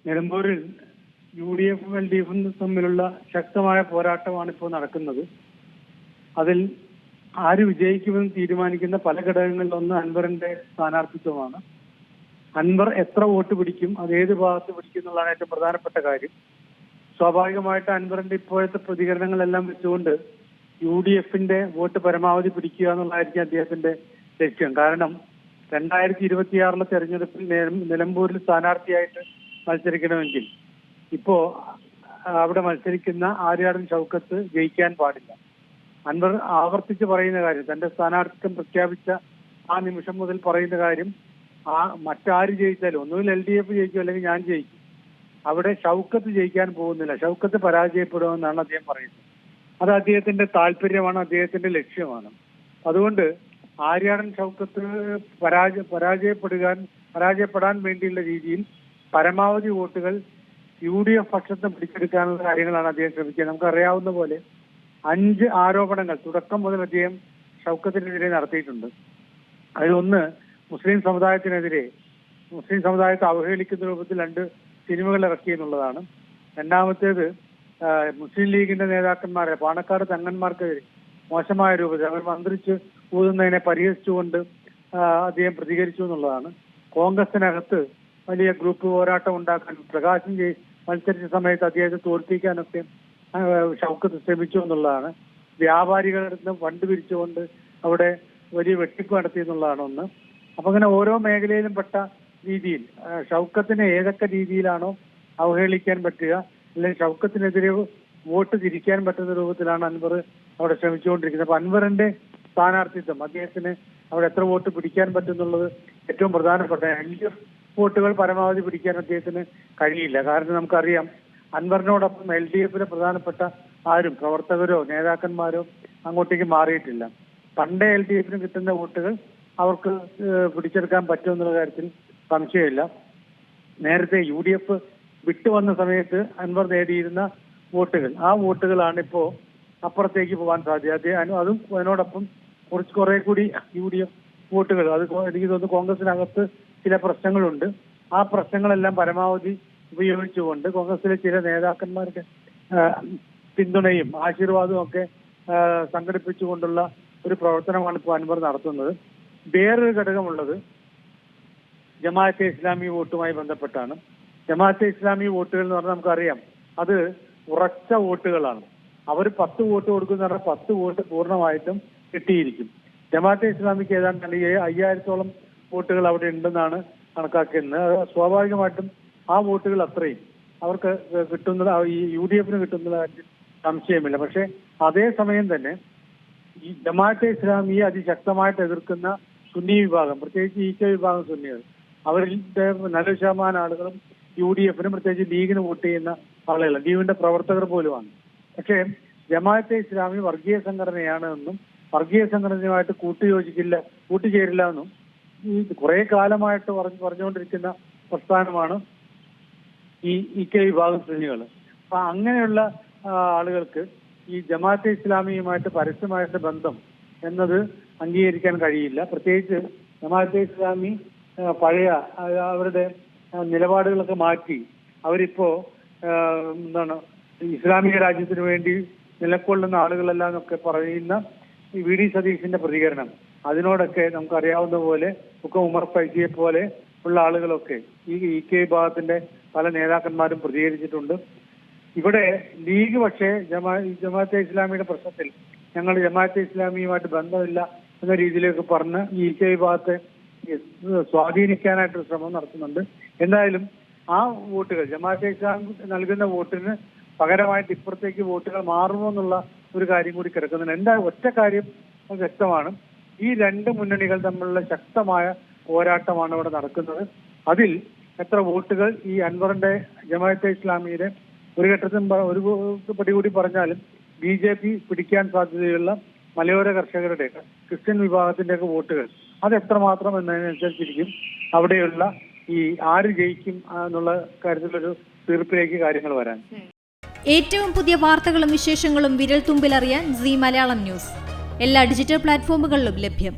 നിലമ്പൂരിൽ UDF-ഉം LDF-ഉം തമ്മിലുള്ള ശക്തമായ പോരാട്ടമാണ് ഇപ്പോൾ നടക്കുന്നത്. അതിൽ ആര് വിജയിക്കുമെന്ന് തീരുമാനിക്കുന്ന പല ഘടകങ്ങളിലൊന്ന് അൻവറിന്റെ സ്ഥാനാർത്ഥിത്വമാണ്. അൻവർ എത്ര വോട്ട് പിടിക്കും, അത് ഏത് ഭാഗത്ത് പിടിക്കും എന്നുള്ളതാണ് ഏറ്റവും പ്രധാനപ്പെട്ട കാര്യം. സ്വാഭാവികമായിട്ട് അൻവറിന്റെ ഇപ്പോഴത്തെ പ്രതികരണങ്ങളെല്ലാം വെച്ചുകൊണ്ട് UDF-ന്റെ വോട്ട് പരമാവധി പിടിക്കുക എന്നുള്ളതായിരിക്കും അദ്ദേഹത്തിന്റെ ലക്ഷ്യം. കാരണം 2026 തെരഞ്ഞെടുപ്പിൽ നിലമ്പൂരിൽ സ്ഥാനാർത്ഥിയായിട്ട് മത്സരിക്കണമെങ്കിൽ ഇപ്പോ അവിടെ മത്സരിക്കുന്ന ആര്യാടൻ ഷൗക്കത്ത് ജയിക്കാൻ പാടില്ല. അൻവർ ആവർത്തിച്ച് പറയുന്ന കാര്യം, തന്റെ സ്ഥാനാർത്ഥിത്വം പ്രഖ്യാപിച്ച ആ നിമിഷം മുതൽ പറയുന്ന കാര്യം, മറ്റാര് ജയിച്ചാലും ഒന്നുകിൽ LDF ജയിക്കും അല്ലെങ്കിൽ ഞാൻ ജയിക്കും, അവിടെ ഷൗക്കത്ത് ജയിക്കാൻ പോകുന്നില്ല, ഷൗക്കത്ത് പരാജയപ്പെടുമെന്നാണ് അദ്ദേഹം പറയുന്നത്. അത് അദ്ദേഹത്തിന്റെ താല്പര്യമാണ്, അദ്ദേഹത്തിന്റെ ലക്ഷ്യമാണ്. അതുകൊണ്ട് ആര്യാടൻ ഷൗക്കത്ത് പരാജയപ്പെടാൻ വേണ്ടിയുള്ള രീതിയിൽ പരമാവധി വോട്ടുകൾ UDF പക്ഷത്ത് പിടിച്ചെടുക്കാനുള്ള കാര്യങ്ങളാണ് അദ്ദേഹം ശ്രമിക്കുക. നമുക്കറിയാവുന്ന പോലെ 5 ആരോപണങ്ങൾ തുടക്കം മുതൽ അദ്ദേഹം ഷൗക്കത്തിനെതിരെ നടത്തിയിട്ടുണ്ട്. അതിലൊന്ന് മുസ്ലിം സമുദായത്തെ അവഹേളിക്കുന്ന രൂപത്തിൽ 2 സിനിമകൾ ഇറക്കി എന്നുള്ളതാണ്. രണ്ടാമത്തേത് മുസ്ലിം ലീഗിന്റെ നേതാക്കന്മാരെ, പാണക്കാട് തങ്ങന്മാർക്കെതിരെ മോശമായ രൂപത്തിൽ അവർ മന്ത്രിച്ച് ഊതുന്നതിനെ പരിഹസിച്ചുകൊണ്ട് അദ്ദേഹം പ്രതികരിച്ചു എന്നുള്ളതാണ്. കോൺഗ്രസിനകത്ത് വലിയ ഗ്രൂപ്പ് പോരാട്ടം ഉണ്ടാക്കാൻ, പ്രകാശം മത്സരിച്ച സമയത്ത് അദ്ദേഹത്തെ തോൽപ്പിക്കാനൊക്കെ ഷൗക്കത്ത് ശ്രമിച്ചു എന്നുള്ളതാണ്. വ്യാപാരികളിൽ നിന്ന് ഫണ്ട് പിരിച്ചുകൊണ്ട് അവിടെ വലിയ വെട്ടിപ്പ് നടത്തി എന്നുള്ളതാണ് ഒന്ന്. അപ്പൊ അങ്ങനെ ഓരോ മേഖലയിലും പെട്ട രീതിയിൽ ഷൗക്കത്തിനെ ഏതൊക്കെ രീതിയിലാണോ അവഹേളിക്കാൻ പറ്റുക, അല്ലെങ്കിൽ ഷൗക്കത്തിനെതിരെ വോട്ട് തിരിക്കാൻ പറ്റുന്ന രൂപത്തിലാണ് അൻവർ അവിടെ ശ്രമിച്ചുകൊണ്ടിരിക്കുന്നത്. അപ്പൊ അൻവറിന്റെ സ്ഥാനാർത്ഥിത്വം, അദ്ദേഹത്തിന് അവിടെ എത്ര വോട്ട് പിടിക്കാൻ പറ്റുന്നുള്ളത് ഏറ്റവും പ്രധാനപ്പെട്ട. LDF വോട്ടുകൾ പരമാവധി പിടിക്കാൻ അദ്ദേഹത്തിന് കഴിയില്ല. കാരണം നമുക്കറിയാം, അൻവറിനോടൊപ്പം LDF-ലെ പ്രധാനപ്പെട്ട ആരും പ്രവർത്തകരോ നേതാക്കന്മാരോ അങ്ങോട്ടേക്ക് മാറിയിട്ടില്ല. പണ്ടേ LDF-ന് കിട്ടുന്ന വോട്ടുകൾ അവർക്ക് പിടിച്ചെടുക്കാൻ പറ്റുമെന്നുള്ള കാര്യത്തിൽ സംശയമില്ല. നേരത്തെ UDF വിട്ടുവന്ന സമയത്ത് അൻവർ നേടിയിരുന്ന വോട്ടുകൾ, ആ വോട്ടുകളാണ് ഇപ്പോ അപ്പുറത്തേക്ക് പോകാൻ സാധ്യത. അതും അതിനോടൊപ്പം കുറെ കൂടി UDF വോട്ടുകൾ, അത് എനിക്ക് തോന്നുന്നു കോൺഗ്രസിനകത്ത് ചില പ്രശ്നങ്ങളുണ്ട്. ആ പ്രശ്നങ്ങളെല്ലാം പരമാവധി ഉപയോഗിച്ചുകൊണ്ട് കോൺഗ്രസിലെ ചില നേതാക്കന്മാർക്ക് പിന്തുണയും ആശീർവാദവും ഒക്കെ സംഘടിപ്പിച്ചുകൊണ്ടുള്ള ഒരു പ്രവർത്തനമാണ് ഇപ്പോൾ അൻവർ നടത്തുന്നത്. വേറൊരു ഘടകമുള്ളത് ജമാഅത്തെ ഇസ്ലാമി വോട്ടുമായി ബന്ധപ്പെട്ടാണ്. ജമാഅത്തെ ഇസ്ലാമി വോട്ടുകൾ എന്ന് പറഞ്ഞാൽ നമുക്കറിയാം, അത് ഉറച്ച വോട്ടുകളാണ്. അവർ 10 വോട്ട് കൊടുക്കുന്ന 10 വോട്ട് പൂർണ്ണമായിട്ടും കിട്ടിയിരിക്കും. ജമാഅത്തെ ഇസ്ലാമിക്ക് ഏതാണ്ട് 5000-ഓളം വോട്ടുകൾ അവിടെ ഉണ്ടെന്നാണ് കണക്കാക്കുന്നത്. സ്വാഭാവികമായിട്ടും ആ വോട്ടുകൾ അത്രയും അവർക്ക് കിട്ടുന്നത് ഈ UDF-ന് കിട്ടുന്നതായിട്ട് സംശയമില്ല. പക്ഷെ അതേസമയം തന്നെ ഈ ജമാഅത്തെ ഇസ്ലാമിയെ അതിശക്തമായിട്ട് എതിർക്കുന്ന സുന്നി വിഭാഗം, പ്രത്യേകിച്ച് EK വിഭാഗം സുന്നികൾ, അവരുടെ 40 ശതമാനം ആളുകളും UDF-നും പ്രത്യേകിച്ച് ലീഗിന് വോട്ട് ചെയ്യുന്ന ആളുകൾ, ലീഗിന്റെ പ്രവർത്തകർ പോലുമാണ്. പക്ഷേ ജമാഅത്തെ ഇസ്ലാമി വർഗീയ സംഘടനയാണ് എന്നും വർഗീയ സംഘടനയുമായിട്ട് കൂട്ടുചേരില്ല എന്നും ഈ കുറെ കാലമായിട്ട് പറഞ്ഞുകൊണ്ടിരിക്കുന്ന പ്രസ്ഥാനമാണ് ഈ EK വിഭാഗം സുന്നികൾ. അപ്പൊ അങ്ങനെയുള്ള ആളുകൾക്ക് ഈ ജമാഅത്തെ ഇസ്ലാമിയുമായിട്ട് പരസ്യമായിട്ട് ബന്ധം എന്നത് അംഗീകരിക്കാൻ കഴിയില്ല. പ്രത്യേകിച്ച് ജമാഅത്തെ ഇസ്ലാമി പഴയ അവരുടെ നിലപാടുകളൊക്കെ മാറ്റി അവരിപ്പോ ഇസ്ലാമിക രാജ്യത്തിന് വേണ്ടി നിലകൊള്ളുന്ന ആളുകളെല്ലാം എന്നൊക്കെ പറയുന്ന ഈ VD സതീശിന്റെ പ്രതികരണം, അതിനോടൊക്കെ നമുക്കറിയാവുന്ന പോലെ ഒക്കെ ഉമർ ഫൈസിയെ പോലെ ഉള്ള ആളുകളൊക്കെ ഈ EK വിഭാഗത്തിന്റെ പല നേതാക്കന്മാരും പ്രതികരിച്ചിട്ടുണ്ട്. ഇവിടെ ലീഗ് പക്ഷേ ജമാഅത്തെ ഇസ്ലാമിയുടെ പ്രശ്നത്തിൽ ഞങ്ങൾ ജമാഅത്തെ ഇസ്ലാമിയുമായിട്ട് ബന്ധമില്ല എന്ന രീതിയിലേക്ക് പറഞ്ഞ് ഈ EK വിഭാഗത്തെ സ്വാധീനിക്കാനായിട്ടൊരു ശ്രമം നടത്തുന്നുണ്ട്. എന്തായാലും ആ വോട്ടുകൾ, ജമാഅത്തെ ഇസ്ലാമി നൽകുന്ന വോട്ടിന് പകരമായിട്ട് ഇപ്പുറത്തേക്ക് വോട്ടുകൾ മാറുമോ എന്നുള്ള ഒരു കാര്യം കൂടി കിടക്കുന്നുണ്ട്. എന്തായാലും ഒറ്റ കാര്യം വ്യക്തമാണ്, ഈ 2 മുന്നണികൾ തമ്മിലുള്ള ശക്തമായ പോരാട്ടമാണ് ഇവിടെ നടക്കുന്നത്. അതിൽ എത്ര വോട്ടുകൾ ഈ അൻവറിന്റെ ജമാഅത്തെ ഇസ്ലാമിയുടെ ഒരു ഘട്ടത്തിൽ ഒരു പടി കൂടി പറഞ്ഞാലും BJP പിടിക്കാൻ സാധ്യതയുള്ള മലയോര കർഷകരുടെ, ക്രിസ്ത്യൻ വിഭാഗത്തിന്റെയൊക്കെ വോട്ടുകൾ അത് എത്രമാത്രം എന്നതിനനുസരിച്ചിരിക്കും അവിടെയുള്ള ഈ ആര് ജയിക്കും എന്നുള്ള കാര്യത്തിലൊരു തീർപ്പിലേക്ക് കാര്യങ്ങൾ വരാൻ. ഏറ്റവും പുതിയ വാർത്തകളും വിശേഷങ്ങളും വിരൽ തുമ്പിലറിയാൻ Zee മലയാളം ന്യൂസ് എല്ലാ ഡിജിറ്റൽ പ്ലാറ്റ്ഫോമുകളിലും ലഭ്യം.